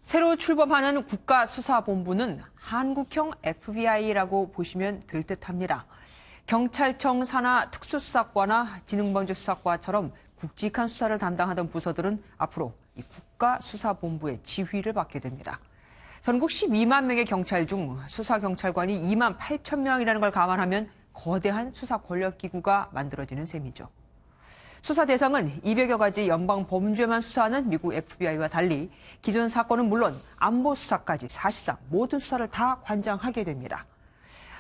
새로 출범하는 국가수사본부는 한국형 FBI라고 보시면 될 듯합니다. 경찰청 산하 특수수사과나 지능범죄수사과처럼 굵직한 수사를 담당하던 부서들은 앞으로 이 국가수사본부의 지휘를 받게 됩니다. 전국 12만 명의 경찰 중 수사경찰관이 2만 8천 명이라는 걸 감안하면 거대한 수사 권력기구가 만들어지는 셈이죠. 수사 대상은 200여 가지 연방 범죄만 수사하는 미국 FBI와 달리 기존 사건은 물론 안보 수사까지 사실상 모든 수사를 다 관장하게 됩니다.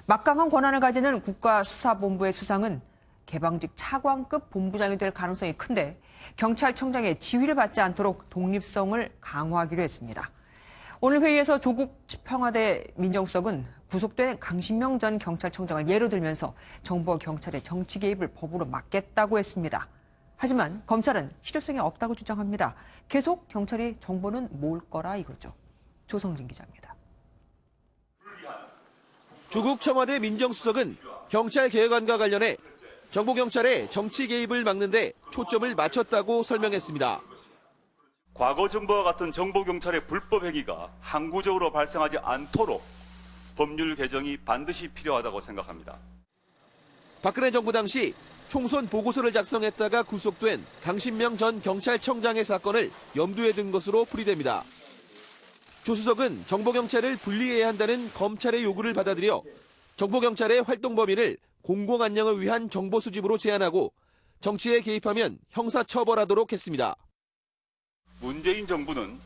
막강한 권한을 가지는 국가수사본부의 수상은 개방직 차관급 본부장이 될 가능성이 큰데 경찰청장의 지휘를 받지 않도록 독립성을 강화하기로 했습니다. 오늘 회의에서 조국 청와대 민정수석은 구속된 강신명 전 경찰청장을 예로 들면서 정부와 경찰의 정치 개입을 법으로 막겠다고 했습니다. 하지만 검찰은 실효성이 없다고 주장합니다. 계속 경찰이 정보는 모을 거라 이거죠. 조성진 기자입니다. 조국 청와대 민정수석은 경찰 개혁안과 관련해 정보경찰의 정치 개입을 막는 데 초점을 맞췄다고 설명했습니다. 과거 정부와 같은 정보경찰의 불법 행위가 항구적으로 발생하지 않도록 법률 개정이 반드시 필요하다고 생각합니다. 박근혜 정부 당시 총선 보고서를 작성했다가 구속된 강신명 전 경찰청장의 사건을 염두에 둔 것으로 풀이됩니다. 조 수석은 정보경찰을 분리해야 한다는 검찰의 요구를 받아들여 정보경찰의 활동 범위를 공공안녕을 위한 정보 수집으로 제한하고 정치에 개입하면 형사처벌하도록 했습니다. 문재인 정부는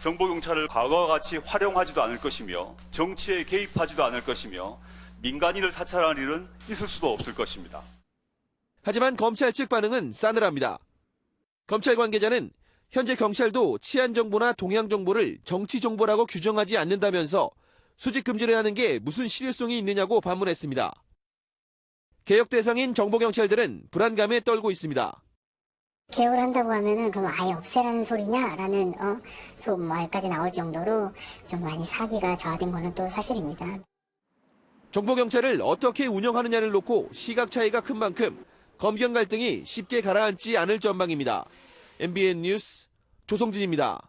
정보경찰을 과거와 같이 활용하지도 않을 것이며 정치에 개입하지도 않을 것이며 민간인을 사찰할 일은 있을 수도 없을 것입니다. 하지만 검찰 측 반응은 싸늘합니다. 검찰 관계자는 현재 경찰도 치안 정보나 동향 정보를 정치 정보라고 규정하지 않는다면서 수집 금지를 하는 게 무슨 실효성이 있느냐고 반문했습니다. 개혁 대상인 정보경찰들은 불안감에 떨고 있습니다. 개혁을 한다고 하면은 그럼 아예 없애라는 소리냐라는 말까지 나올 정도로 좀 많이 사기가 저하된 거는 또 사실입니다. 정보경찰을 어떻게 운영하느냐를 놓고 시각 차이가 큰 만큼 검경 갈등이 쉽게 가라앉지 않을 전망입니다. MBN 뉴스 조성진입니다.